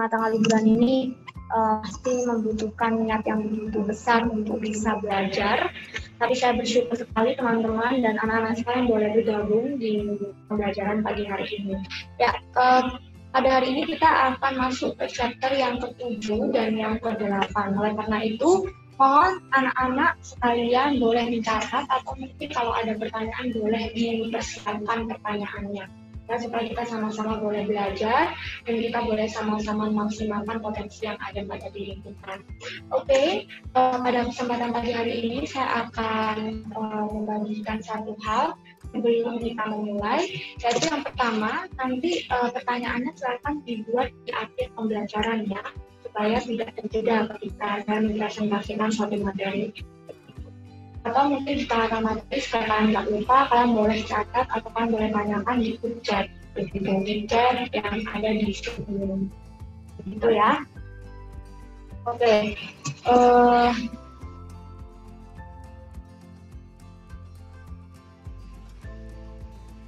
tengah-tengah liburan ini pasti membutuhkan niat yang begitu besar untuk bisa belajar. Tapi saya bersyukur sekali teman-teman dan anak-anak sekalian boleh bergabung di pembelajaran pagi hari ini. Ya, pada hari ini kita akan masuk ke chapter yang ke-7 dan yang ke-8. Oleh karena itu, mohon anak-anak sekalian boleh mencatat atau mungkin kalau ada pertanyaan boleh dipersiapkan pertanyaannya. Ya, supaya kita sama-sama boleh belajar dan kita boleh sama-sama memaksimalkan potensi yang ada pada diri kita. Oke, pada kesempatan pagi hari ini saya akan membagikan satu hal sebelum kita memulai, yaitu yang pertama, nanti pertanyaannya silakan dibuat di akhir pembelajaran ya, supaya tidak terjeda ketika saya mempresentasikan suatu materi. Atau mungkin secara materi, supaya kalian nggak lupa, kalian boleh catat atau kalian boleh tanyakan di grup chat, di chat yang ada di sini. Gitu ya. Oke.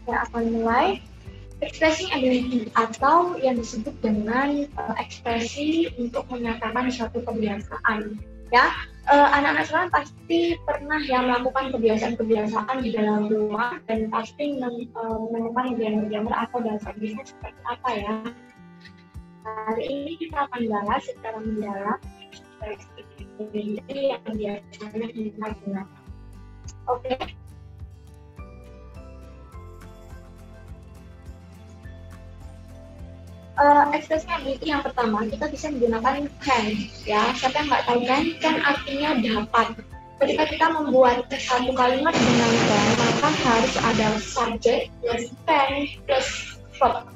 Saya akan mulai. Expressing ability atau yang disebut dengan ekspresi untuk menyatakan suatu kebiasaan. Ya, anak-anak sekarang pasti pernah yang melakukan kebiasaan-kebiasaan di dalam rumah dan pasti menemukan grammar atau bahasa Inggrisnya seperti apa ya. Hari ini kita akan bahas secara mendalam ekspresi yang biasanya kita gunakan. Oke. Ekspresi ability yang pertama kita bisa menggunakan can, ya. Siapa yang nggak tahu can artinya dapat. Ketika kita membuat satu kalimat dengan can, maka harus ada subject plus can plus verb.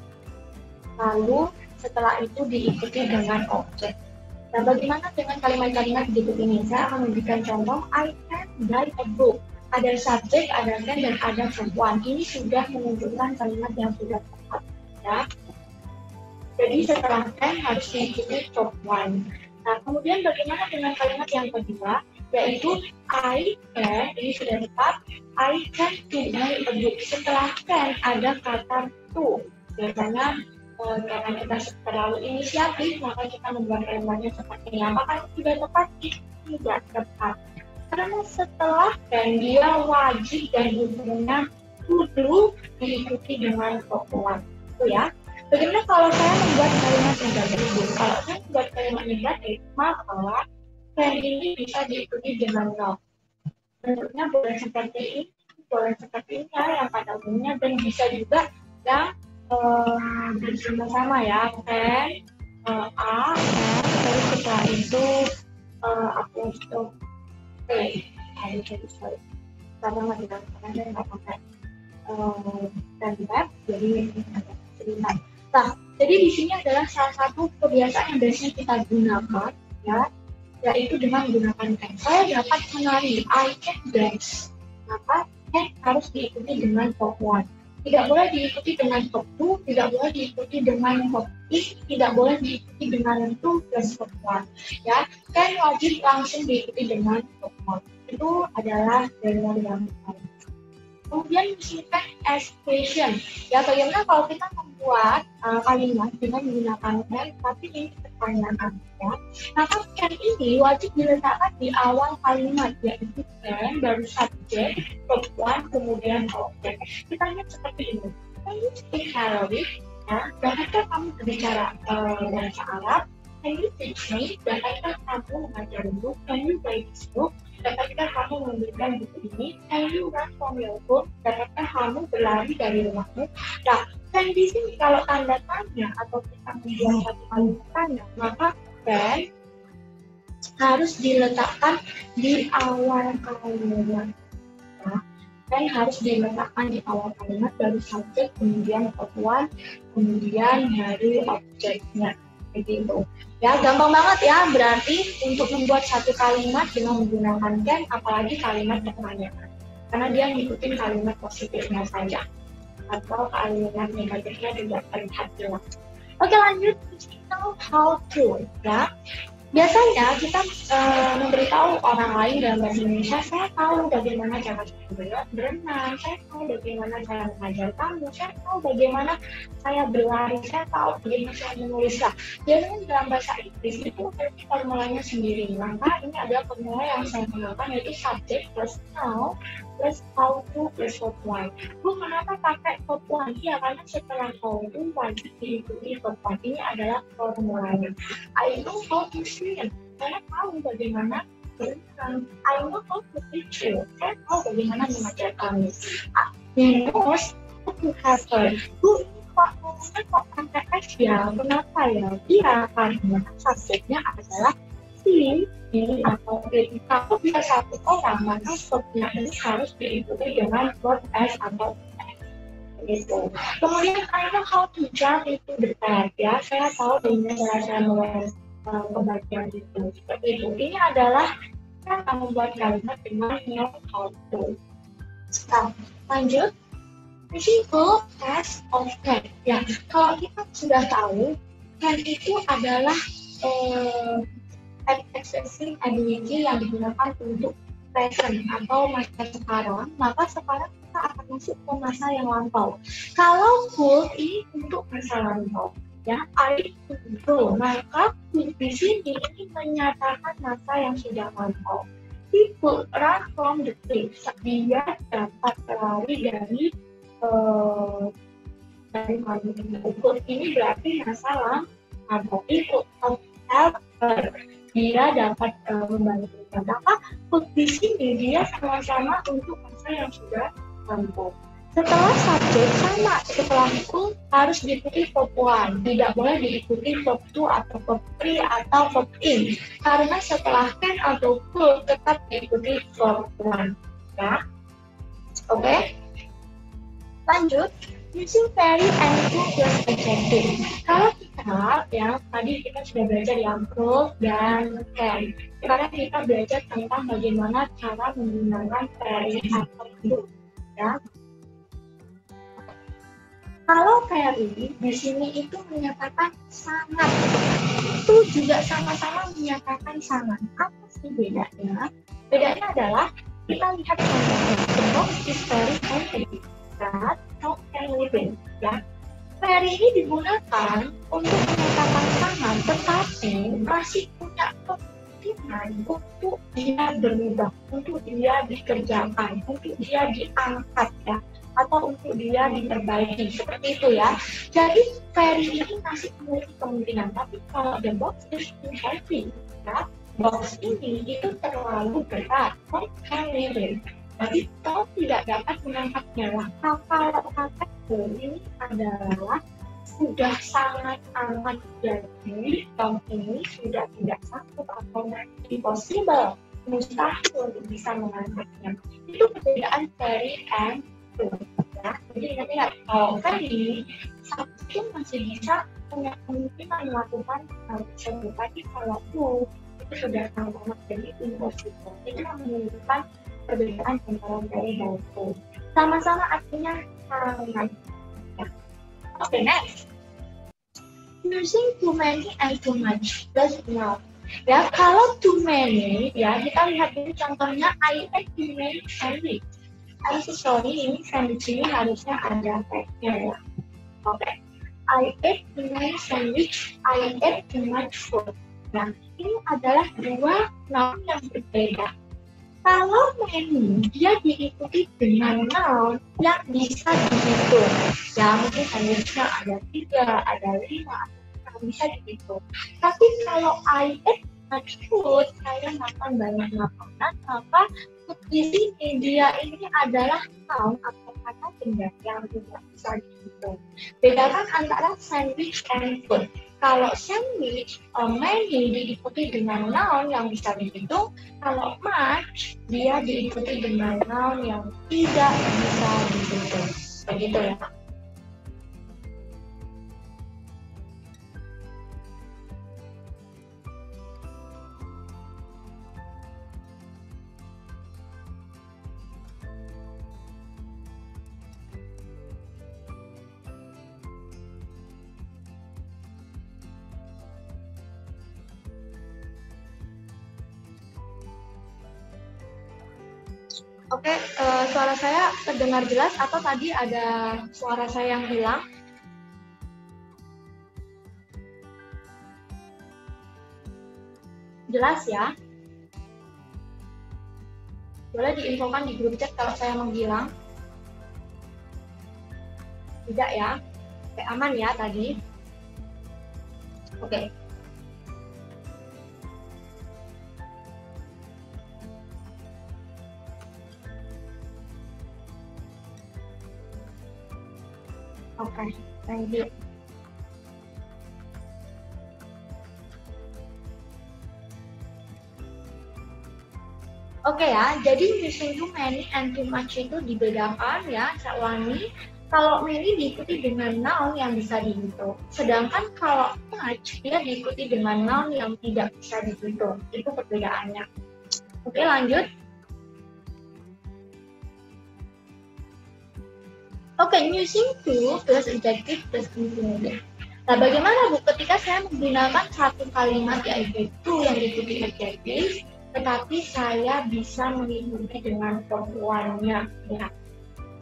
Lalu setelah itu diikuti dengan objek. Nah, bagaimana dengan kalimat-kalimat berikut ini? Saya akan memberikan contoh. I can buy a book. Ada subjek, ada can, dan ada verb one. Ini sudah menunjukkan kalimat yang sudah tepat, ya. Jadi setelah can harus diikuti verb one. Nah, kemudian bagaimana dengan kalimat yang kedua, yaitu I can, ini sudah tepat, I can to buy a book. Setelah can ada kata to. Biasanya karena kita terlalu inisiatif, maka kita membuat kalimatnya seperti ini. Apakah itu sudah tepat? Tidak tepat. Karena setelah can dia wajib dan hukumnya kudu diikuti dengan verb one. Itu ya. Bagaimana kalau saya membuat kalimat negatif? Kalau saya membuat kalimat negatif, maka can ini bisa diikuti dengan not. Bentuknya boleh seperti ini, boleh seperti ini ya, yang pada umumnya, dan bisa juga yang bersama-sama ya, can, a, terus setelah itu aku karena nggak karena saya nggak pakai template, jadi agak cerita. Nah, jadi di sini adalah salah satu kebiasaan yang biasanya kita gunakan, ya, yaitu dengan menggunakan can. Saya dapat menari, I can dance. Maka can harus diikuti dengan verb one. Tidak boleh diikuti dengan verb two, tidak boleh diikuti dengan verb is, tidak boleh diikuti dengan two plus verb one. Ya, can wajib langsung diikuti dengan verb one. Itu adalah grammar yang pertama. Kemudian disingkat expression. Ya, bagaimana kalau kita membuat kalimat dengan menggunakan can, tapi ini pertanyaan, ya. Maka can ini wajib diletakkan di awal kalimat, yaitu can, baru subject, verb one, kemudian objek. Kita lihat seperti ini. Can you speak Arabic? Ya, dapatkah kamu berbicara bahasa Arab? Can you teach me? Dapatkah kamu mengajar buku? Can you buy this book? Dapatkah kamu memberikan buku ini? Can you run from your home? Dapatkah kamu berlari dari rumahmu? Nah, can di sini kalau tanda tanya atau kita membuat satu kalimat tanya, maka can harus diletakkan di awal kalimat. Nah, can harus diletakkan di awal kalimat, baru subjek, kemudian verb one, kemudian baru objeknya. Begitu. Ya, gampang banget ya, berarti untuk membuat satu kalimat dengan menggunakan can, apalagi kalimat pertanyaan. Karena dia ngikutin kalimat positifnya saja. Atau kalimat negatifnya tidak terlihat jelas. Oke, lanjut. Know how to, ya. Biasanya kita memberitahu orang lain dalam bahasa Indonesia, saya tahu bagaimana cara saya berenang, saya tahu bagaimana cara mengajar kamu, saya tahu bagaimana saya berlari, saya tahu bagaimana saya menulis. Biasanya dalam bahasa Inggris itu ada formulanya sendiri. Maka ini adalah formula yang saya gunakan, yaitu subject plus noun plus how to plus verb one. Bu, kenapa pakai verb one? Ya, karena setelah how to wajib diikuti verb one. Ini adalah formulanya. I know how to swim. Saya tahu bagaimana berenang. I know how to teach you. Saya tahu bagaimana mengajar kamu. He knows how to have her. Bu, ini kok pakai S ya? Kenapa ya? Iya, karena subjeknya adalah si, ini atau it. Kalau bisa satu orang, maka verbnya ini harus diikuti dengan verb S atau gitu. Kemudian I know how to jump into the bed, ya. Saya tahu bagaimana cara saya melompat ke bagian itu. Seperti itu. Ini adalah cara membuat kalimat dengan know how to. Nah, lanjut. Risiko test of can. Ya, kalau kita sudah tahu, can itu adalah existing ability yang digunakan untuk present atau masa sekarang, maka sekarang kita akan masuk ke masa yang lampau. Kalau could ini untuk masa lampau, ya, I could go, maka could di sini ini menyatakan masa yang sudah lampau. He could run from the cliff, dia dapat lari dari maju ini berarti masa lampau. Itu help her, dia dapat membantu. Maka di sini dia sama-sama untuk masa yang sudah lampau. Setelah subjek sama, setelah itu harus diikuti verb one, tidak boleh diikuti verb two atau verb three atau verb in, karena setelah can atau could tetap diikuti verb one. Ya, oke. Lanjut, using very and to plus adjective. Kalau kita, ya, tadi kita sudah belajar yang could dan can. Sekarang kita belajar tentang bagaimana cara menggunakan very atau to, ya. Kalau very di sini itu menyatakan sangat, itu juga sama-sama menyatakan sangat. Apa sih bedanya? Bedanya adalah kita lihat contohnya. The box is very heavy. That not can living, ya. Very ini digunakan untuk menyatakan sangat, tetapi masih punya kemungkinan untuk dia berubah, untuk dia dikerjakan, untuk dia diangkat, ya, atau untuk dia diperbaiki, seperti itu, ya. Jadi very ini masih memiliki kemungkinan, tapi kalau the box is too heavy, ya, box ini itu terlalu berat, not can living. Jadi kau tidak dapat mengangkatnya. Kalau kata ini adalah sudah sangat amat, jadi kau ini sudah tidak sanggup atau impossible, mustahil untuk bisa mengangkatnya. Itu perbedaan very and to. Ya. Jadi ingat-ingat, kalau very itu masih bisa punya kemungkinan melakukan hal tersebut. Tapi kalau to itu sudah sangat jadi impossible. Itu menunjukkan perbedaan antara very dan to. Sama-sama artinya sangat. Oke, next. Using too many and too much plus not. Ya, kalau too many, ya, kita lihat ini contohnya I ate too many sandwich. I'm so sorry, ini sandwich ini harusnya ada tag-nya, ya. Oke. I ate too many sandwich, I ate too much food. Nah, ini adalah dua noun yang berbeda. Kalau many, dia diikuti dengan noun yang bisa dihitung. Ya, mungkin sandwichnya ada 3, ada 5, atau bisa dihitung. Tapi kalau I ate much food, saya makan banyak makanan, maka di sini dia ini adalah noun atau kata benda yang tidak bisa dihitung. Bedakan antara sandwich and food. Kalau sandwich, many diikuti dengan noun yang bisa dihitung. Kalau much, dia diikuti dengan noun yang tidak bisa dihitung. Begitu, ya. Oke, suara saya terdengar jelas atau tadi ada suara saya yang hilang? Jelas ya? Boleh diinfokan di grup chat kalau saya menghilang? Tidak ya? Oke, aman ya tadi? Oke. Oke, thank you. Oke ya, jadi using too many and too much itu dibedakan ya, saya ulangi. Kalau many diikuti dengan noun yang bisa dihitung, sedangkan kalau much dia diikuti dengan noun yang tidak bisa dihitung. Itu perbedaannya. Oke, lanjut. Oke, using to plus adjective plus infinitive. Nah, bagaimana Bu ketika saya menggunakan satu kalimat yaitu to yang diikuti adjective, tetapi saya bisa mengikuti dengan verb one-nya ya.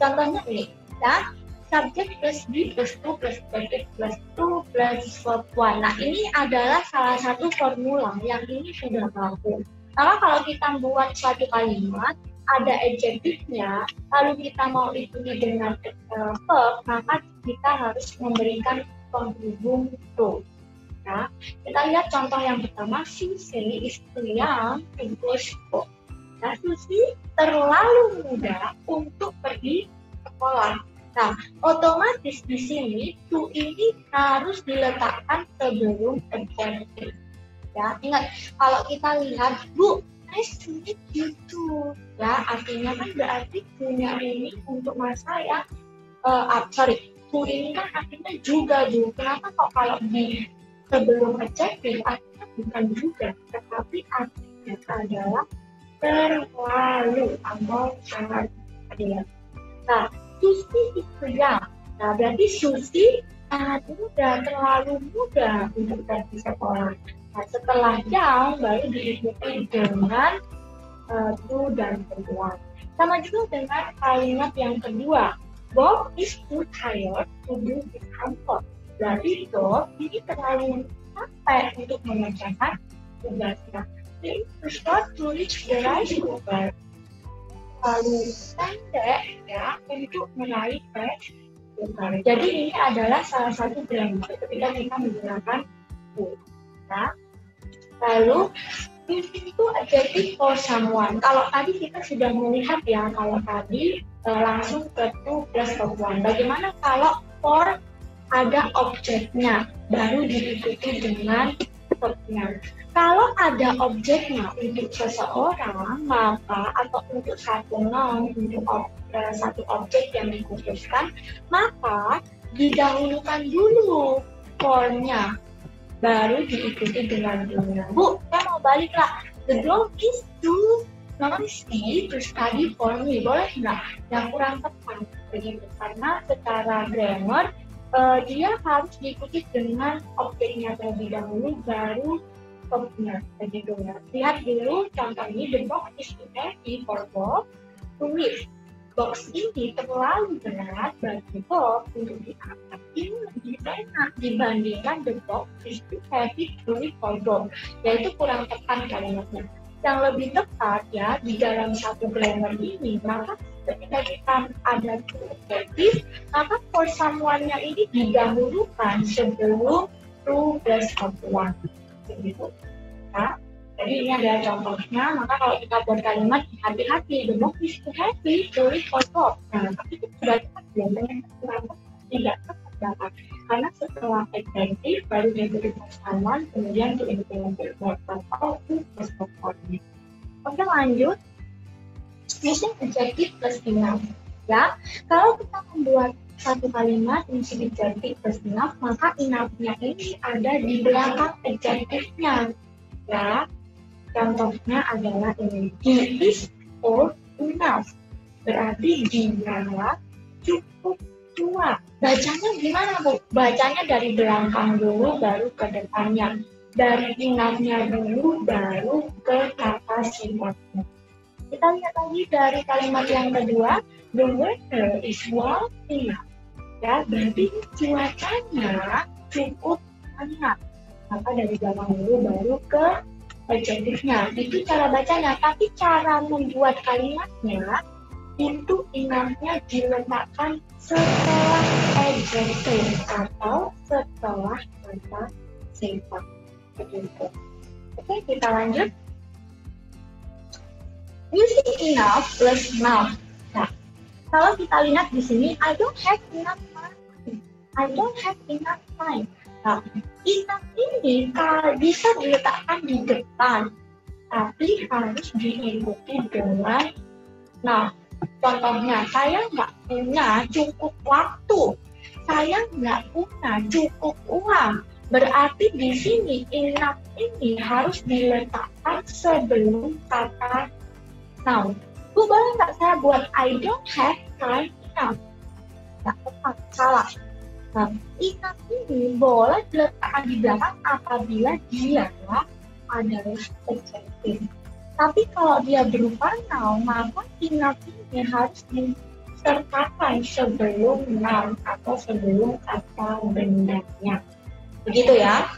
Contohnya ini ya, subject plus be plus to plus predicate plus to plus verb one. Nah, ini adalah salah satu formula yang ini sudah baku. Karena kalau kita buat suatu kalimat ada adjektifnya, lalu kita mau ikuti dengan verb, maka kita harus memberikan penghubung to. Ya, kita lihat contoh yang pertama, Susi istri yang egois. Nah, Susi terlalu muda untuk pergi sekolah. Nah, otomatis di sini to ini harus diletakkan sebelum adjective. Ya, ingat kalau kita lihat Bu, nice to meet you too. Ya, artinya kan berarti punya ini untuk masa yang to ini kan artinya juga Bu. Kenapa kok kalau di sebelum adjective artinya bukan juga, tetapi artinya adalah terlalu atau sangat adil. Nah, Susi itu yang. Nah, berarti Susi sangat muda, terlalu muda untuk pergi sekolah. Nah, setelah yang baru diikuti dengan to dan kedua. Sama juga dengan kalimat yang kedua. Bob is too tired to do his homework. Berarti Bob ini terlalu capek untuk mengerjakan tugasnya. He is not to reach the rice cooker. Lalu pendek ya untuk meraih rice cooker. Jadi ini adalah salah satu grammar ketika kita menggunakan to. Nah, lalu itu adjective for someone. Kalau tadi kita sudah melihat ya, kalau tadi langsung ke to plus verb one. Bagaimana kalau for ada objeknya, baru diikuti dengan verbnya. Kalau ada objeknya untuk seseorang, maka atau untuk satu noun, untuk satu objek yang dikhususkan, maka didahulukan dulu for-nya, baru diikuti dengan do-nya. Bu, saya mau balik lah. The dog is too noisy to study for me. Boleh nggak? Yang kurang tepat begitu, karena secara grammar dia harus diikuti dengan objeknya terlebih dahulu, baru verbnya begitu ya. Lihat dulu contoh ini, the box is too heavy for Bob to lift. Box ini terlalu berat bagi Bob untuk diangkat. Ini lebih enak dibandingkan the box is too heavy to lift for Bob. Yaitu kurang tepat kalimatnya. Yang lebih tepat ya di dalam satu grammar ini, maka ketika kita ada to adjective, maka for someone-nya ini didahulukan sebelum to plus verb one. Begitu. Nah, jadi ini adalah contohnya. Maka kalau kita buat kalimat, hati-hati, the box is too heavy to lift for Bob. Nah, tapi itu sudah tepat, biasanya tidak tepat, karena setelah adjective baru diikuti someone, kemudian to implement verb atau to plus verb one. Oke, lanjut. Using adjective plus enough. Ya, kalau kita membuat satu kalimat using adjective plus enough, maka enough-nya ini ada di belakang adjective-nya. Ya, contohnya adalah ini. He is old enough. Berarti dia cukup tua. Bacanya gimana, Bu? Bacanya dari belakang dulu, baru ke depannya. Dari enough-nya dulu, baru ke kata sifatnya. Kita lihat lagi dari kalimat yang kedua, the weather is warm enough. Ya, berarti cuacanya cukup hangat. Maka dari belakang dulu baru ke adjektifnya. Itu cara bacanya, tapi cara membuat kalimatnya itu enoughnya diletakkan setelah adjective atau setelah kata sifat. Begitu. Oke, kita lanjut. Using enough plus noun. Nah, kalau kita lihat di sini, I don't have enough money. I don't have enough time. Nah, enough ini bisa diletakkan di depan, tapi harus diikuti dengan nah. Contohnya, saya nggak punya cukup waktu. Saya nggak punya cukup uang. Berarti di sini enough ini harus diletakkan sebelum kata noun. Bu, boleh nggak saya buat I don't have time enough? Nggak tepat, salah. Nah, enough ini boleh diletakkan di belakang apabila dia adalah adjective. Tapi kalau dia berupa noun, maka enough ini harus disertakan sebelum noun atau sebelum kata bendanya. Begitu ya.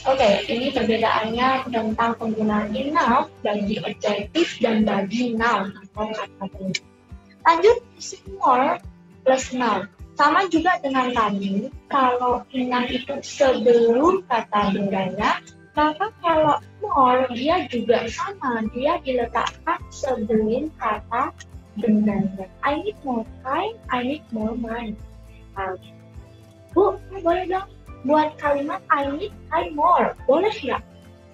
Oke, ini perbedaannya tentang penggunaan enough bagi adjektif dan bagi noun atau kata benda. Lanjut, more plus noun. Sama juga dengan tadi, kalau enough itu sebelum kata bendanya, maka kalau more dia juga sama, dia diletakkan sebelum kata bendanya. I need more time, I need more money. Nah, Bu, boleh dong buat kalimat I need time more, boleh nggak?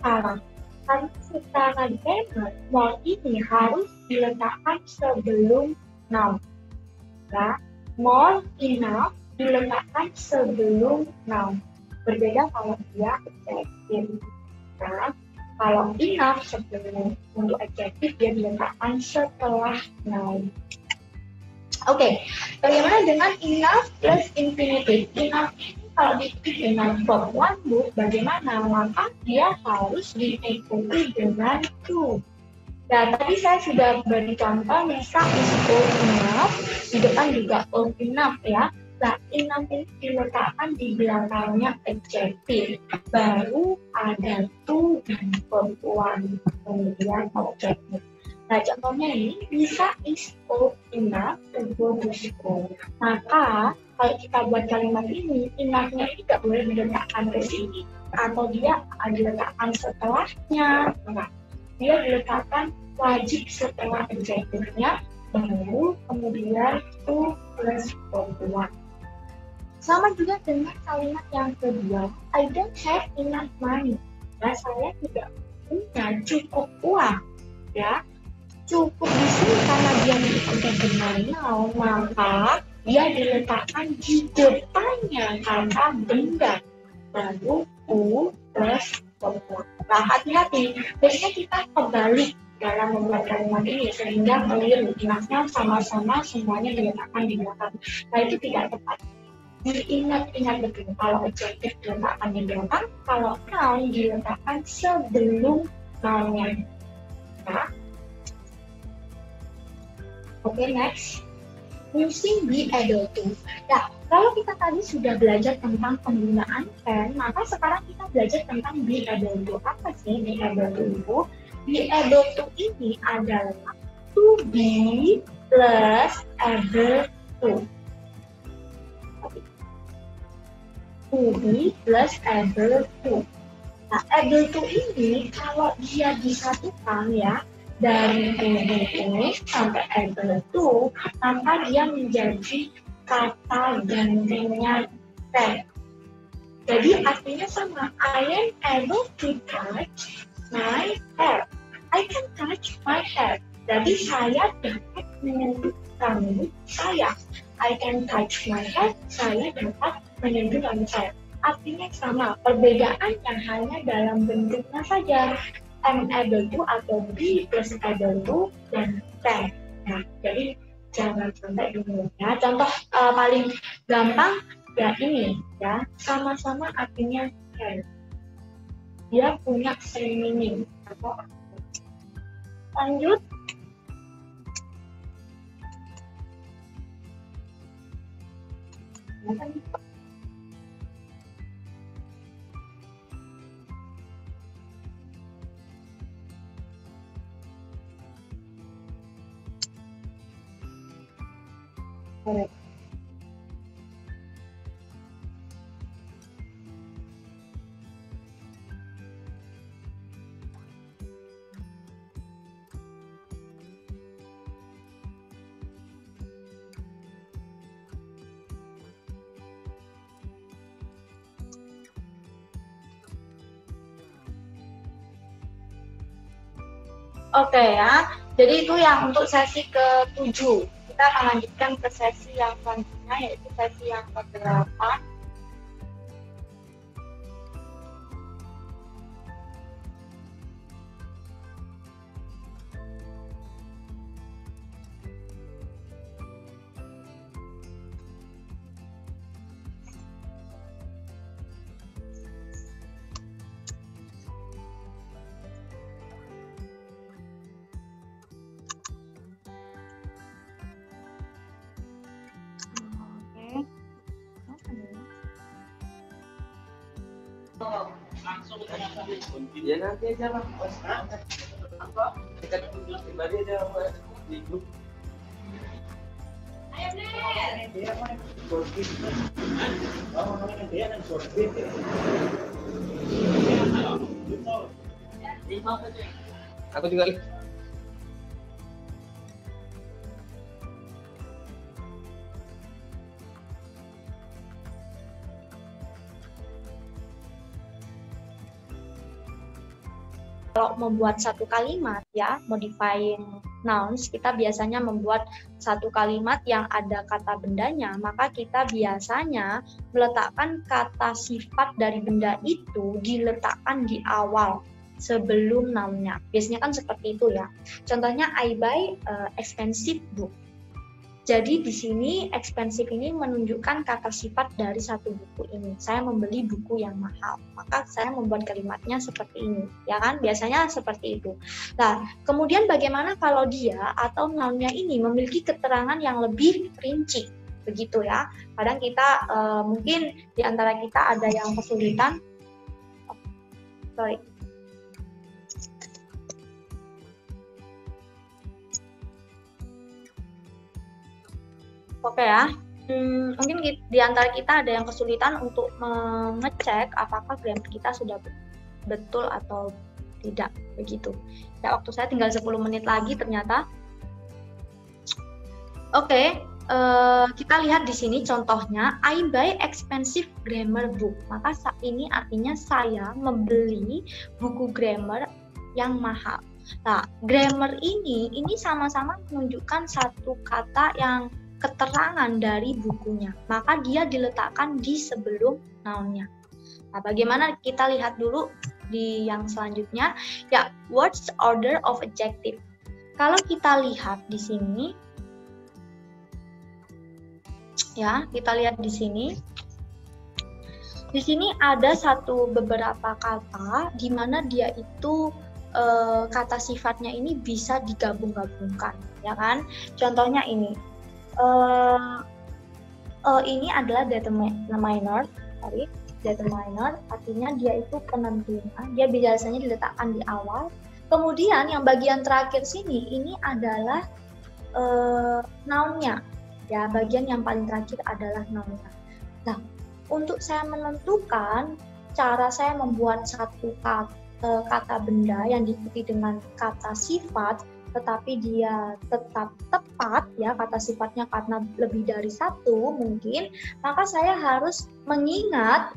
Salah, karena secara grammar more ini harus diletakkan sebelum noun. Nah, more enough diletakkan sebelum noun. Berbeda kalau dia adjektif. Nah, kalau enough sebelum untuk adjektif dia diletakkan setelah noun. Oke, bagaimana dengan enough plus infinitive? Enough ini kalau diikuti dengan verb one book, bagaimana? Maka dia harus diikuti dengan to. Nah, tadi saya sudah beri contoh, misal is old enough, di depan juga old enough ya. Nah, enough ini diletakkan di belakangnya adjektif, baru ada to dan verb one, kemudian objektif. Nah, contohnya ini bisa is old enough to go to school. Maka, kalau kita buat kalimat ini, enough-nya ini tidak boleh diletakkan ke sini, atau dia diletakkan setelahnya. Nah, dia diletakkan wajib setelah adjektifnya, baru kemudian to plus verb one. Sama juga dengan kalimat yang kedua, I don't have enough money. Nah, saya tidak punya cukup uang. Ya, cukup di sini karena dia sudah benar noun, maka dia diletakkan di depannya kata benda, baru to plus verb one. Nah, hati-hati, biasanya kita kebalik dalam membuat kalimat ini sehingga keliru. Ingatnya sama-sama semuanya diletakkan di belakang. Nah, itu tidak tepat. Diingat-ingat betul, kalau adjektif diletakkan di belakang, kalau noun diletakkan sebelum nounnya. Nah, oke, next. Using be able to. Nah, kalau kita tadi sudah belajar tentang penggunaan can, maka sekarang kita belajar tentang be able to. Apa sih be able to itu? Be able to ini adalah to be plus able to. To be plus able to. Nah, able to ini kalau dia disatukan ya, dari ini sampai able to, maka dia menjadi kata gantinya can. Jadi artinya sama, I am able to touch my hair. I can touch my hair. Jadi saya dapat menyentuh rambut saya. I can touch my hair. Saya dapat menyentuh rambut saya. Artinya sama, perbedaannya hanya dalam bentuknya saja. Am able to atau be plus able to dan can. Nah, jadi jangan sampai bingung ya. Contoh paling gampang ya ini ya, sama-sama artinya can. Dia punya same meaning. Lanjut, Apa nih? Correct. Oke ya, jadi itu yang untuk sesi ke-7. Kita akan lanjutkan ke sesi yang selanjutnya, yaitu sesi yang ke-8. Ya nanti aja lah, kita pribadi aja di grup. Aku juga. Kalau membuat satu kalimat ya, modifying nouns, kita biasanya membuat satu kalimat yang ada kata bendanya, maka kita biasanya meletakkan kata sifat dari benda itu diletakkan di awal sebelum noun-nya. Biasanya kan seperti itu ya. Contohnya I buy expensive book. Jadi di sini expensive ini menunjukkan kata sifat dari satu buku ini. Saya membeli buku yang mahal, maka saya membuat kalimatnya seperti ini, ya kan? Biasanya seperti itu. Nah, kemudian bagaimana kalau dia atau noun-nya ini memiliki keterangan yang lebih rinci, begitu ya? Kadang kita mungkin di antara kita ada yang kesulitan. Oke ya, mungkin di antara kita ada yang kesulitan untuk mengecek apakah grammar kita sudah betul atau tidak, begitu. Ya, waktu saya tinggal 10 menit lagi ternyata. Oke, kita lihat di sini contohnya, I buy expensive grammar book. Maka ini artinya saya membeli buku grammar yang mahal. Nah, grammar ini sama-sama menunjukkan satu kata yang keterangan dari bukunya, maka dia diletakkan di sebelum noun-nya. Nah, bagaimana kita lihat dulu di yang selanjutnya, ya, what's the order of adjective? Kalau kita lihat di sini, ya, kita lihat di sini. Di sini ada beberapa kata di mana dia itu kata sifatnya ini bisa digabung-gabungkan, ya kan? Contohnya ini. Ini adalah determiner, artinya dia itu penentunya, dia biasanya diletakkan di awal. Kemudian yang bagian terakhir sini, ini adalah noun-nya, ya, bagian yang paling terakhir adalah noun-nya. Nah, untuk saya menentukan cara saya membuat satu kata benda yang diikuti dengan kata sifat, tetapi dia tetap tepat, ya, kata sifatnya karena lebih dari satu mungkin, maka saya harus mengingat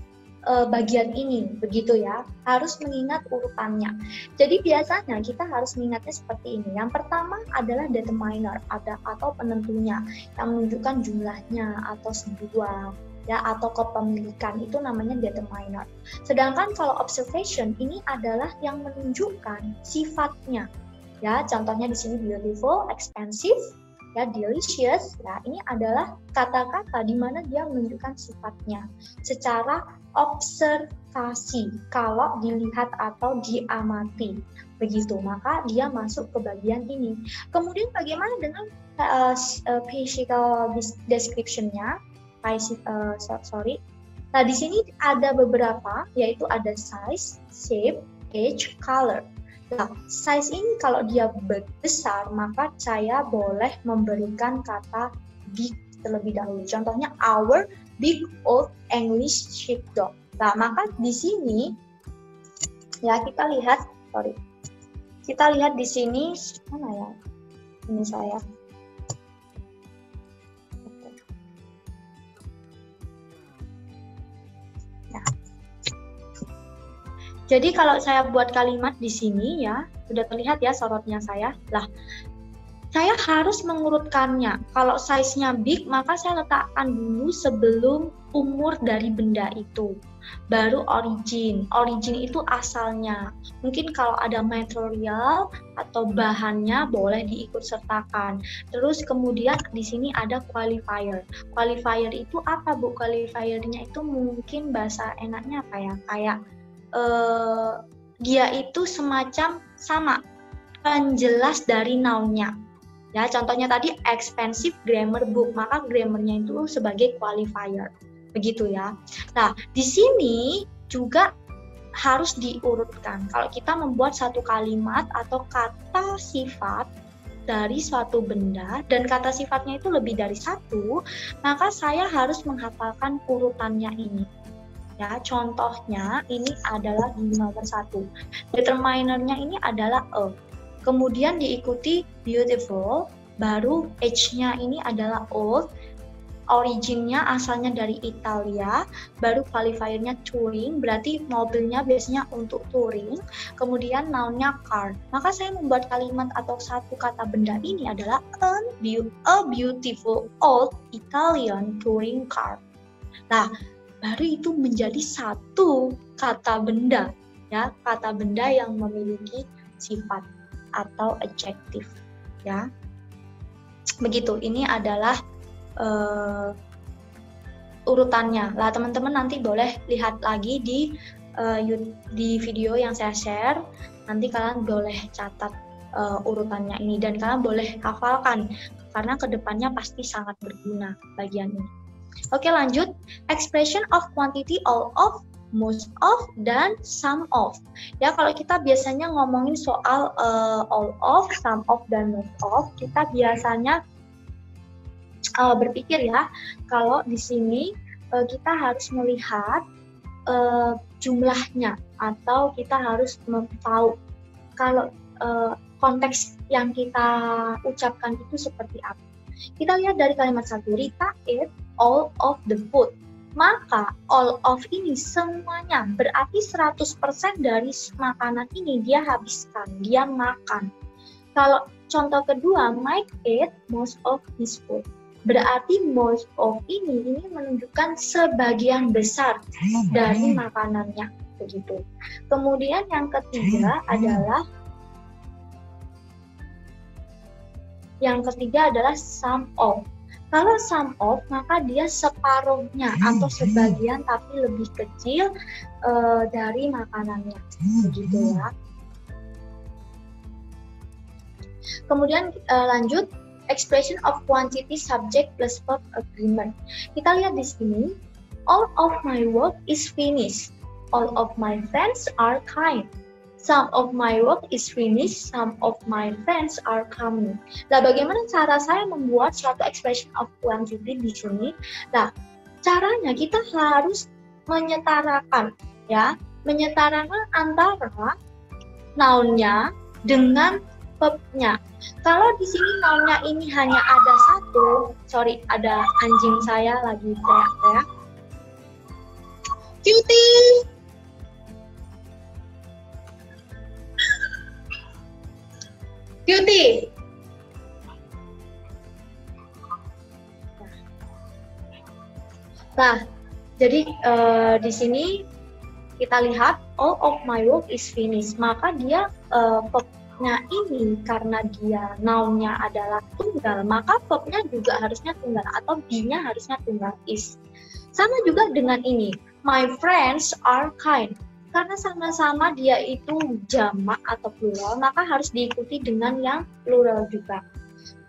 bagian ini, begitu ya, harus mengingat urutannya. Jadi biasanya kita harus mengingatnya seperti ini. Yang pertama adalah determiner, atau penentunya yang menunjukkan jumlahnya atau sebuah, ya, atau kepemilikan, itu namanya determiner. Sedangkan kalau observation ini adalah yang menunjukkan sifatnya. Ya, contohnya di sini beautiful, expensive, ya, delicious. Ya, ini adalah kata-kata di mana dia menunjukkan sifatnya secara observasi. Kalau dilihat atau diamati, begitu, maka dia masuk ke bagian ini. Kemudian bagaimana dengan physical description-nya? sorry. Nah, di sini ada beberapa, yaitu ada size, shape, age, color. Nah, size ini kalau dia besar, maka saya boleh memberikan kata big terlebih dahulu. Contohnya, our big old English sheepdog. Nah, maka di sini ya kita lihat di sini mana ya? Ini saya. Jadi kalau saya buat kalimat di sini ya, sudah terlihat ya sorotnya saya. Lah, saya harus mengurutkannya. Kalau size-nya big, maka saya letakkan dulu sebelum umur dari benda itu. Baru origin. Origin itu asalnya. Mungkin kalau ada material atau bahannya boleh diikut sertakan. Terus kemudian di sini ada qualifier. Qualifier itu apa, Bu? Qualifiernya itu mungkin bahasa enaknya apa ya? Kayak dia itu semacam sama penjelas dari noun-nya. Ya, contohnya tadi expensive grammar book, maka grammarnya itu sebagai qualifier. Begitu ya. Nah, di sini juga harus diurutkan. Kalau kita membuat satu kalimat atau kata sifat dari suatu benda dan kata sifatnya itu lebih dari satu, maka saya harus menghafalkan urutannya ini. Ya, contohnya ini adalah di nomor 1. Determinernya ini adalah a. Kemudian diikuti beautiful, baru age-nya ini adalah old, originnya asalnya dari Italia, baru qualifiernya touring, berarti mobilnya biasanya untuk touring, kemudian noun-nya car. Maka saya membuat kalimat atau satu kata benda ini adalah a beautiful old Italian touring car. Nah, baru itu menjadi satu kata benda, ya, kata benda yang memiliki sifat atau adjektif, ya. Begitu, ini adalah urutannya. Lah, teman-teman nanti boleh lihat lagi di video yang saya share. Nanti kalian boleh catat urutannya ini dan kalian boleh hafalkan karena kedepannya pasti sangat berguna bagian ini. Oke, lanjut. Expression of quantity, all of, most of, dan some of. Ya, kalau kita biasanya ngomongin soal all of, some of, dan most of, kita biasanya berpikir ya, kalau di sini kita harus melihat jumlahnya, atau kita harus tahu kalau konteks yang kita ucapkan itu seperti apa. Kita lihat dari kalimat 1, Rita ate all of the food. Maka all of ini semuanya berarti 100% dari makanan ini dia habiskan, dia makan. Kalau contoh kedua, Mike ate most of his food. Berarti most of ini menunjukkan sebagian besar dari makanannya, begitu. Kemudian yang ketiga adalah some of. Kalau some of, maka dia separuhnya atau sebagian tapi lebih kecil dari makanannya, begitu ya. Kemudian lanjut, expression of quantity, subject plus verb agreement. Kita lihat di sini, all of my work is finished. All of my friends are kind. Some of my work is finished, some of my friends are coming. Nah, bagaimana cara saya membuat suatu expression of quantity di sini? Nah, caranya kita harus menyetarakan, ya, menyetarakan antara noun-nya dengan verb-nya. Kalau di sini noun-nya ini hanya ada satu, ada anjing saya lagi teriak-teriak. Cutie! Cutie. Nah, jadi di sini kita lihat all of my work is finished. Maka dia verb-nya ini karena dia noun-nya adalah tunggal, maka verb-nya juga harusnya tunggal atau be-nya harusnya tunggal is. Sama juga dengan ini, my friends are kind. Karena sama-sama dia itu jamak atau plural, maka harus diikuti dengan yang plural juga.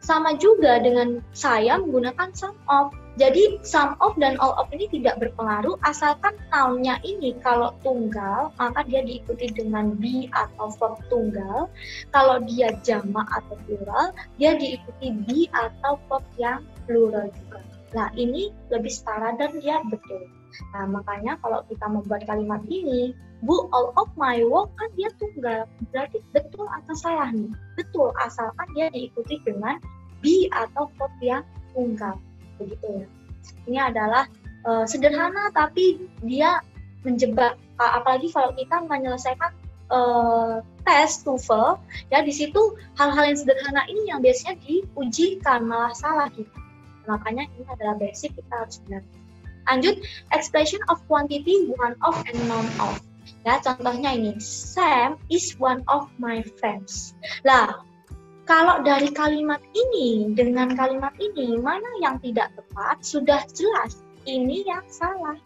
Sama juga dengan saya menggunakan some of. Jadi some of dan all of ini tidak berpengaruh asalkan noun-nya ini kalau tunggal maka dia diikuti dengan be atau verb tunggal. Kalau dia jamak atau plural dia diikuti be atau verb yang plural juga. Nah ini lebih setara dan dia betul. Nah makanya kalau kita membuat kalimat ini, Bu, all of my work kan dia tunggal. Berarti betul atau salah nih? Betul asalkan dia diikuti dengan be atau verb yang tunggal. Begitu ya. Ini adalah sederhana tapi dia menjebak, apalagi kalau kita menyelesaikan tes TOEFL ya, di situ hal-hal yang sederhana ini yang biasanya diujikan malah salah kita. Makanya ini adalah basic, kita harus belajar. Lanjut, expression of quantity, one of and none of. Ya, contohnya ini, Sam is one of my friends. Lah, kalau dari kalimat ini dengan kalimat ini, mana yang tidak tepat? Sudah jelas, ini yang salah.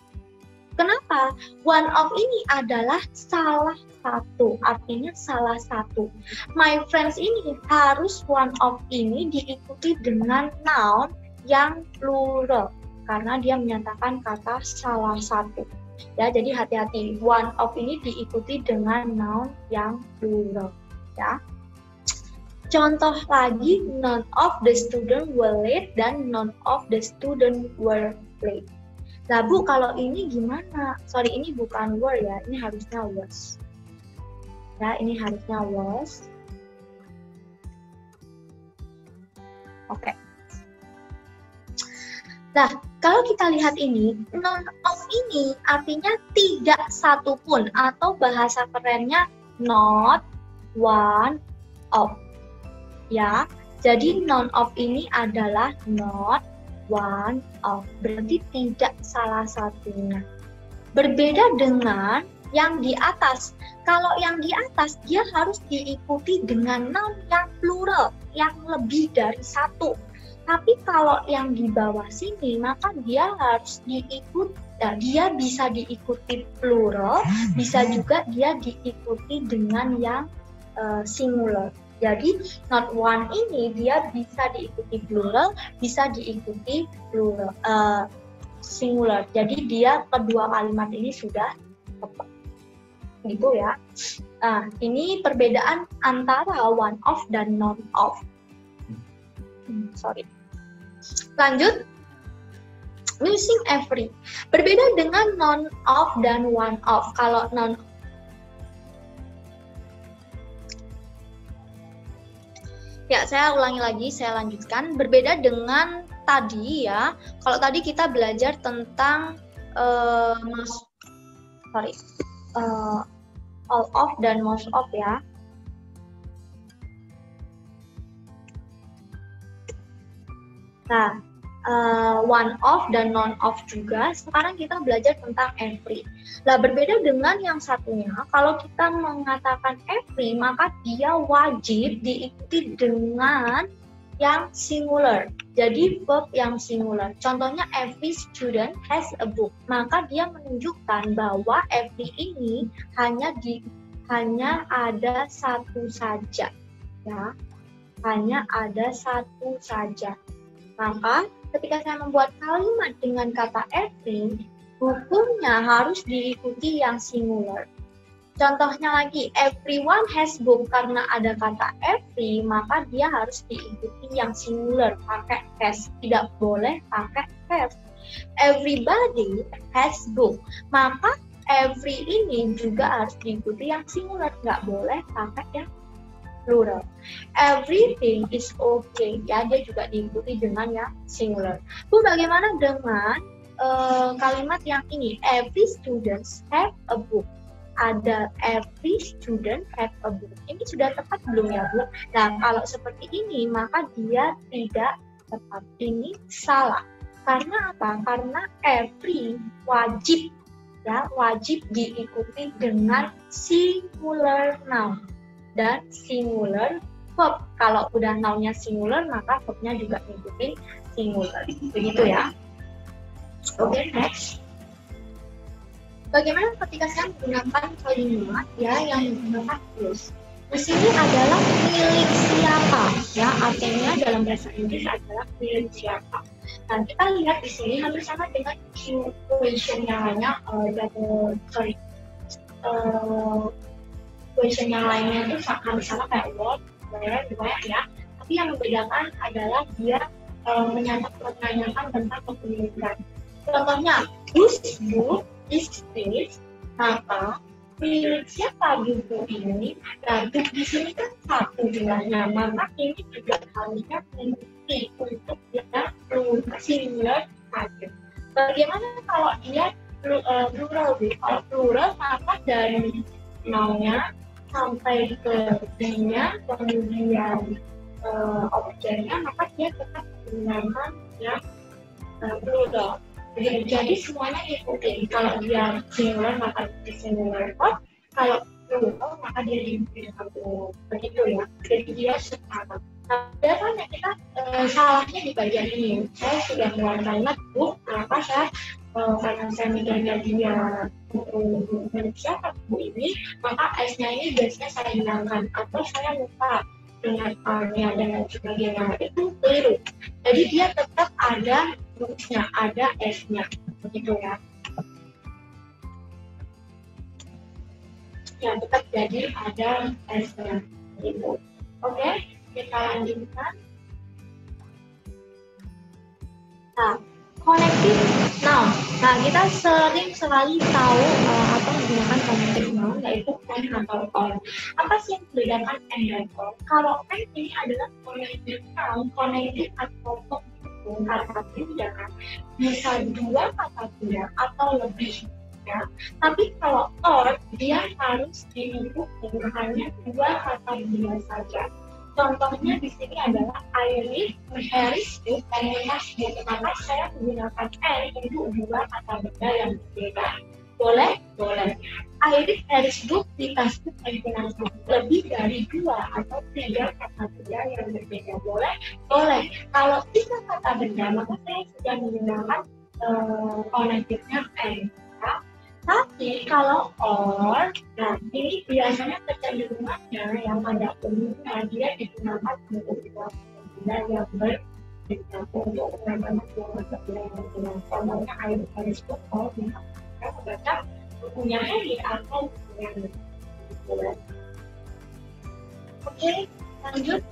Kenapa? One of ini adalah salah satu, artinya salah satu. My friends ini harus one of ini diikuti dengan noun yang plural, karena dia menyatakan kata salah satu. Ya, jadi hati-hati, one of ini diikuti dengan noun yang plural. Ya. Contoh lagi, none of the student were late dan none of the student were late. Nah Bu, kalau ini gimana? Sorry, ini bukan were ya, ini harusnya was. Ya, ini harusnya was. Oke. Nah, kalau kita lihat ini, none of ini artinya tidak satu pun, atau bahasa kerennya not one of. Ya, jadi none of ini adalah not one of, berarti tidak salah satunya. Berbeda dengan yang di atas. Kalau yang di atas dia harus diikuti dengan noun yang plural, yang lebih dari satu. Tapi kalau yang di bawah sini maka dia harus diikuti, dia bisa diikuti plural, bisa juga dia diikuti dengan yang singular. Jadi not one ini dia bisa diikuti plural, bisa diikuti plural singular. Jadi dia kedua kalimat ini sudah tepat. Gitu ya. Nah, ini perbedaan antara one of dan none of. Sorry. Lanjut. Missing every. Berbeda dengan none of dan one of. Kalau none Ya, saya ulangi lagi, saya lanjutkan. Berbeda dengan tadi ya. Kalau tadi kita belajar tentang all of dan most of ya. Nah, one of dan none of juga. Sekarang kita belajar tentang every. Nah, berbeda dengan yang satunya, kalau kita mengatakan every, maka dia wajib diikuti dengan yang singular. Jadi verb yang singular. Contohnya every student has a book. Maka dia menunjukkan bahwa every ini hanya ada satu saja. Ya. Hanya ada satu saja. Maka ketika saya membuat kalimat dengan kata every, hukumnya harus diikuti yang singular. Contohnya lagi, everyone has book, karena ada kata every, maka dia harus diikuti yang singular, pakai has, tidak boleh pakai have. Everybody has book, maka every ini juga harus diikuti yang singular, nggak boleh pakai yang plural. Everything is okay, ya, dia juga diikuti dengan yang singular. Bu, bagaimana dengan kalimat yang ini? Every student have a book. Ada every student have a book. Ini sudah tepat belum ya, Bu? Nah, kalau seperti ini maka dia tidak tepat. Ini salah. Karena apa? Karena every wajib, ya, wajib diikuti dengan singular noun dan singular verb. Kalau udah nounnya singular maka verbnya juga diikuti singular. Begitu ya. Oke, next. Bagaimana ketika saya menggunakan kalimat ya yang menggunakan plus? Di sini adalah milik siapa, ya, artinya dalam bahasa Inggris adalah milik siapa. Nah, kita lihat di sini hampir sama dengan question yang lainnya, question yang lainnya itu hampir sama kayak what, where, where ya. Tapi yang membedakan adalah dia menanyakan tentang kepemilikan. Contohnya, whose book is this? Maka milik siapa buku ini? Nah, book di sini kan satu jumlahnya, maka ini juga harusnya memiliki untuk yang singular saja. Bagaimana kalau dia plural? Kalau plural, maka dari nounnya sampai ke D-nya, kemudian objeknya, maka dia tetap menggunakan yang plural. Jadi semuanya ikutin. Kalau dia singular maka di singular verb, kalau plural maka dia di plural. Begitu ya. Jadi dia setara. Nah, biasanya kita salahnya di bagian ini. Saya sudah mengeluarkan notebook, maka saya karena saya mikirnya dia milik siapa buku ini, maka S-nya ini biasanya saya hilangkan atau saya lupa dengan A-nya dan sebagainya. Itu keliru. Jadi dia tetap ada booknya, ada S-nya, begitu ya. Ya, tetap jadi ada S-nya, gitu. Oke, kita lanjutkan. Nah, connective noun. Nah, kita sering sekali tahu atau menggunakan connective noun, yaitu and atau or. Apa sih yang membedakan and dan or? Kalau and ini adalah connective noun, connective atau kata tindakan bisa dua kata tindak atau lebih ya. Tapi kalau or dia harus diikuti hanya dua kata tindak saja. Contohnya di sini adalah I read, Harris book, and Lunas book. Maka saya menggunakan and untuk dua kata benda yang berbeda. Boleh? Boleh. I read Harris book di tasbuk and Lunas book. Lebih dari dua atau tiga kata benda yang berbeda. Boleh? Boleh. Kalau tiga kata benda, maka saya sudah menggunakan connective-nya and. Ya. Tapi kalau or, nah ini biasanya kecenderungannya yang pada umumnya dia digunakan untuk dua benda yang berbeda untuk menambah dua benda yang berbeda. Contohnya air harus or kita membaca bukunya Henry atau bukunya berbeda. Oke, lanjut.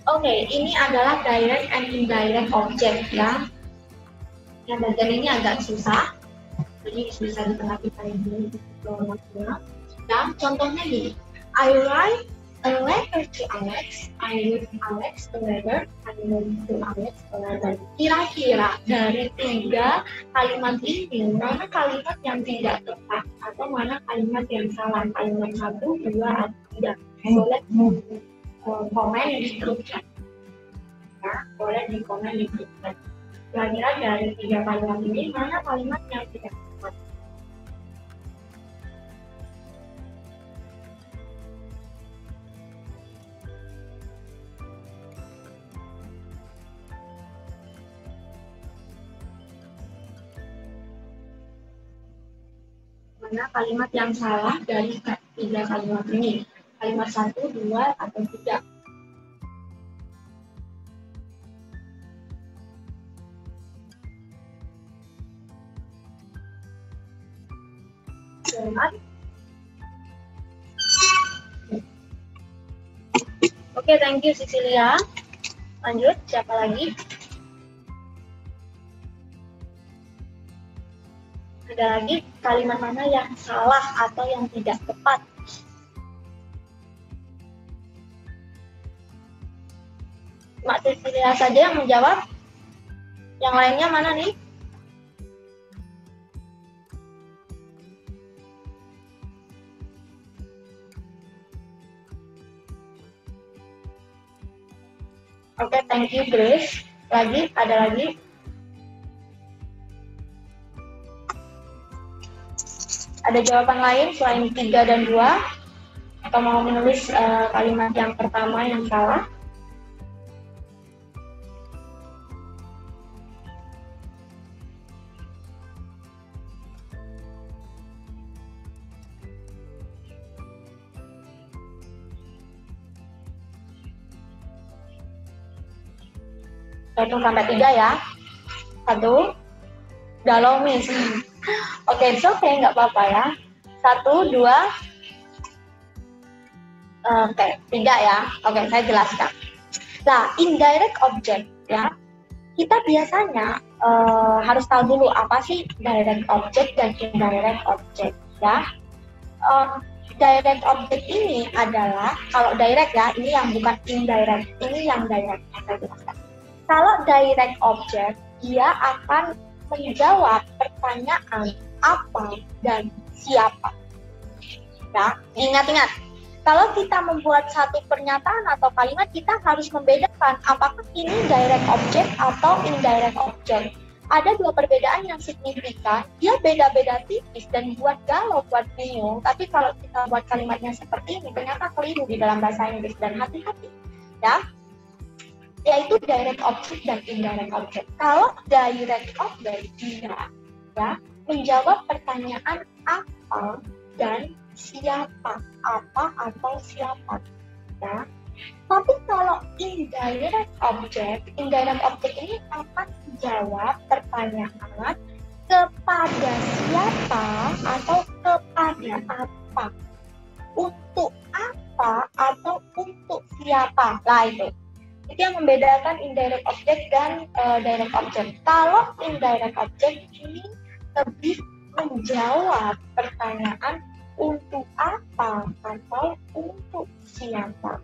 Oke, ini adalah direct and indirect object ya. Yang bagian ini agak susah, jadi bisa di tengah kita ini. Dan contohnya gini, I write a letter to Alex, I wrote Alex a letter, I wrote to Alex a letter. Kira-kira dari tiga kalimat ini, mana kalimat yang tidak tepat atau mana kalimat yang salah? Kalimat satu, dua, atau tidak? Boleh komen di grup chat ya, boleh di komen di grup chat. Kira-kira dari tiga kalimat ini mana kalimat yang tidak tepat? Mana kalimat yang salah dari tiga kalimat ini? Kalimat satu, dua, atau tidak? Oke, thank you Cecilia. Lanjut, siapa lagi? Ada lagi kalimat mana yang salah atau yang tidak tepat? Mbak Cecilia saja yang menjawab. Yang lainnya mana nih? Oke, thank you Grace. Lagi, ada lagi? Ada jawaban lain selain 3 dan 2? Atau mau menulis kalimat yang pertama yang salah? Hitung sampai 3 ya. 1, udah low miss. Oke, it's okay, nggak apa-apa ya. 1, 2, oke, 3 ya. Oke, saya jelaskan. Nah, indirect object ya. Kita biasanya harus tahu dulu apa sih direct object dan indirect object ya. Direct object ini adalah, kalau direct ya, ini yang bukan indirect, ini yang direct. Saya jelaskan. Kalau direct object, dia akan menjawab pertanyaan apa dan siapa. Ya, ingat-ingat. Kalau kita membuat satu pernyataan atau kalimat, kita harus membedakan apakah ini direct object atau indirect object. Ada dua perbedaan yang signifikan, dia beda-beda tipis dan buat galau, buat bingung. Tapi kalau kita buat kalimatnya seperti ini, ternyata keliru di dalam bahasa Inggris, dan hati-hati ya. Yaitu direct object dan indirect object. Kalau direct object, dia ya menjawab pertanyaan apa dan siapa, apa atau siapa ya. Tapi kalau indirect object ini akan menjawab pertanyaan kepada siapa atau kepada apa, untuk apa atau untuk siapa. Lah itu yang membedakan indirect object dan direct object. Kalau indirect object ini lebih menjawab pertanyaan untuk apa atau untuk siapa.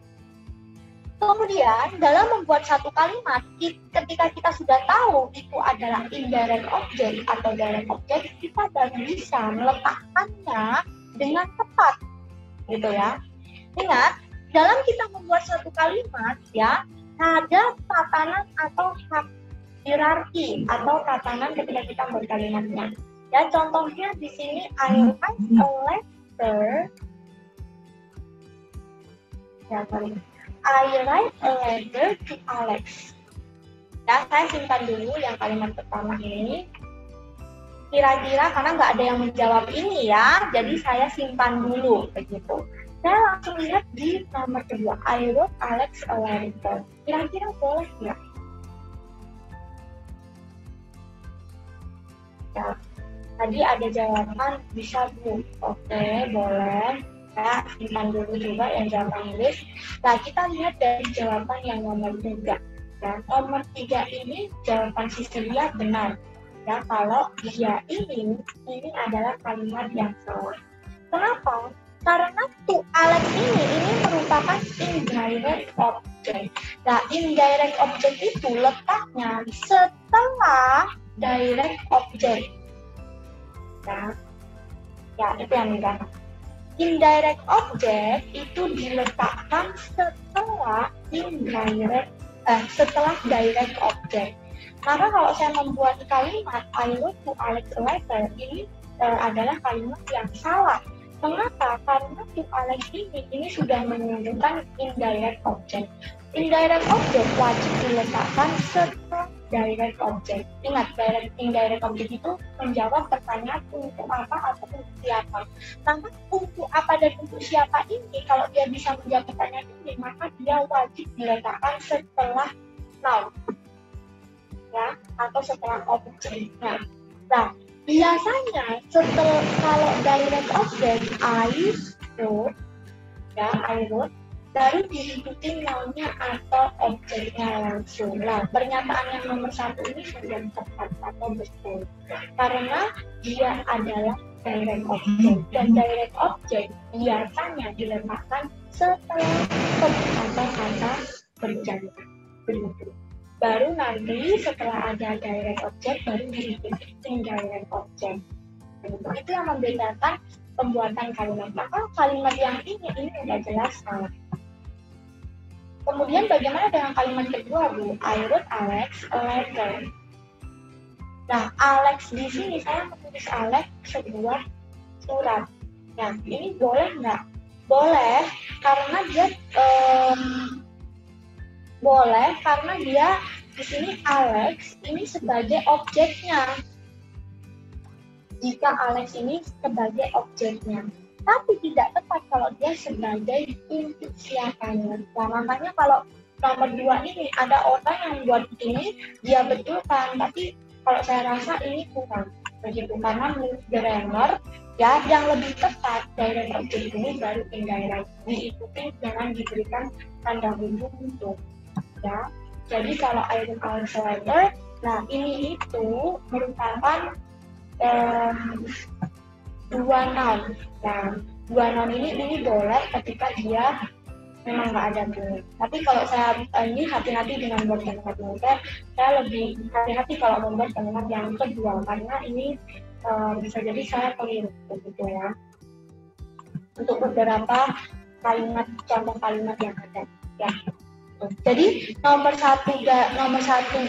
Kemudian dalam membuat satu kalimat, ketika kita sudah tahu itu adalah indirect object atau direct object, kita baru bisa meletakkannya dengan tepat, gitu ya. Ingat, dalam kita membuat satu kalimat ya, ada tatanan atau hierarki atau tatanan ketika kita membuat kalimatnya. Ya, contohnya di sini I write a letter. Ya, sorry. I write a letter to Alex. Ya, saya simpan dulu yang kalimat pertama ini. Kira-kira karena nggak ada yang menjawab ini ya, jadi saya simpan dulu begitu. Saya langsung lihat di nomor kedua, I wrote Alex a letter. Kira-kira boleh nggak? Ya, tadi ada jawaban bisa Bu. Oke, boleh. Ya, simpan dulu juga yang jawaban Inggris. Nah, kita lihat dari jawaban yang nomor 3. Ya, nomor 3 ini jawaban Cecilia benar. Ya, kalau dia ini adalah kalimat yang salah. Kenapa? Karena to Alex ini merupakan indirect object. Nah, indirect object itu letaknya setelah direct object. Ya, itu yang benar. Indirect object itu diletakkan setelah direct object. Maka kalau saya membuat kalimat I wrote to Alex a letter, ini adalah kalimat yang salah. Mengapa? Karena to Alex ini sudah menunjukkan indirect object. Indirect object wajib diletakkan setelah direct object. Ingat, indirect object itu menjawab pertanyaan untuk apa atau untuk siapa. Maka untuk apa dan untuk siapa ini, kalau dia bisa menjawab pertanyaan ini, maka dia wajib diletakkan setelah noun, ya, atau setelah objeknya. Nah, biasanya setelah kalau direct object I wrote, baru diikuti noun-nya atau objeknya langsung. Nah, pernyataan yang nomor 1 ini sudah tepat atau betul karena dia adalah direct object, dan direct object biasanya diletakkan setelah kata-kata berjanji. Begitu. Baru nanti setelah ada direct object baru diikuti indirect object. Itu yang membedakan pembuatan kalimat. Maka kalimat yang ini udah jelas salah. Kemudian bagaimana dengan kalimat kedua, Bu? I wrote Alex a letter. Nah, Alex di sini saya menulis Alex sebuah surat. Nah, ini boleh nggak? Boleh, karena dia di sini Alex ini sebagai objeknya. Jika Alex ini sebagai objeknya. Tapi tidak tepat kalau dia sebagai untuk siapanya. Nah, makanya kalau nomor 2 ini ada orang yang buat ini, dia betulkan, tapi kalau saya rasa ini kurang begitu, karena menurut grammar ya yang lebih tepat direct object ini baru indirect, diikuti dengan diberikan tanda hubung untuk ya. Jadi kalau item Alex letter, nah ini itu merupakan dua noun. Nah, dua noun ini boleh ketika dia memang nggak ada bunyi. Tapi kalau saya ini hati-hati dengan membuat kalimat modern, saya lebih hati-hati kalau membuat kalimat yang kedua, karena ini bisa jadi saya keliru begitu ya. Untuk beberapa kalimat, contoh kalimat yang ada ya. Jadi nomor 1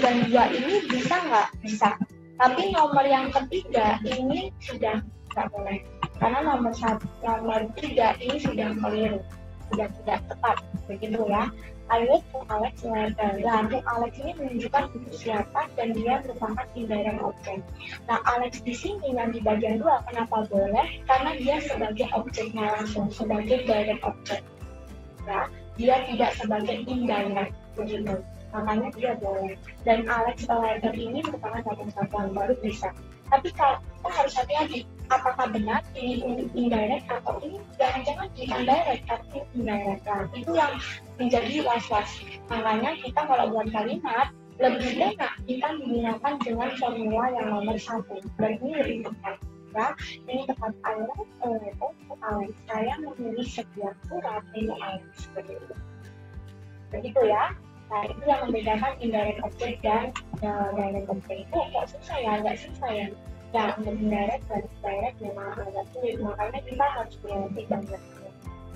dan 2 ini bisa nggak? Bisa. Tapi nomor yang ketiga ini sudah nggak boleh. Karena nomor 3 ini sudah keliru, sudah tidak tepat, begitu ya. I wait for Alex later. Nah, untuk Alex ini menunjukkan untuk siapa dan dia merupakan indirect object. Nah, Alex di sini yang di bagian 2 kenapa boleh? Karena dia sebagai objeknya langsung, sebagai direct object. Ya, dia tidak sebagai indirect begitu, makanya dia boleh. Dan Alex letter ini merupakan satuan baru bisa. Tapi kalau kita harus hati-hati, apakah benar ini indirect atau ini jangan-jangan bukan direct tapi indirect. Nah, itu yang menjadi was-was. Makanya kita kalau buat kalimat lebih enak kita menggunakan dengan formula yang nomor 1, dan ini lebih tepat. Ya, ini tepat Alex Alex. Saya menulis sebuah surat ini Alex begitu ya. Nah, itu yang membedakan indirect object dan direct object. Itu kok susah ya? Nggak susah ya. Ya, untuk indirect dan direct memang agak sulit, makanya kita harus mengerti banyak.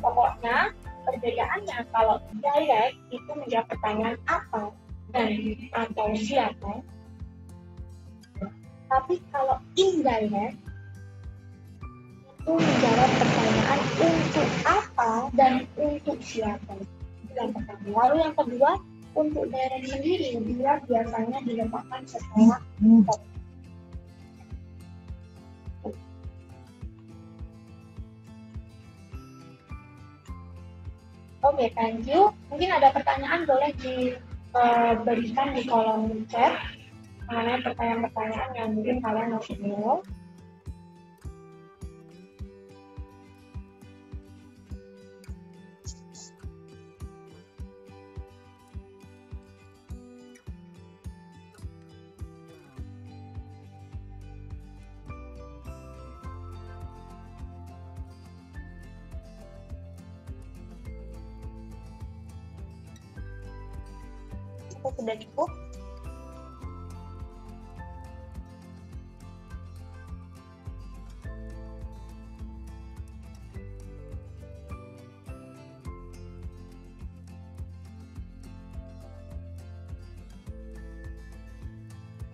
Pokoknya perbedaannya kalau direct itu menjawab pertanyaan apa dan atau siapa. Tapi kalau indirect itu menjawab pertanyaan untuk apa dan untuk siapa. Itu yang pertama. Lalu yang kedua, untuk direct sendiri dia biasanya diletakkan setelah Oke, thank you. Mungkin ada pertanyaan boleh diberikan di kolom chat mengenai pertanyaan-pertanyaan yang mungkin kalian masih bingung. Sudah cukup?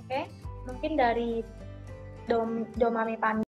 Oke, mungkin dari Domami Pan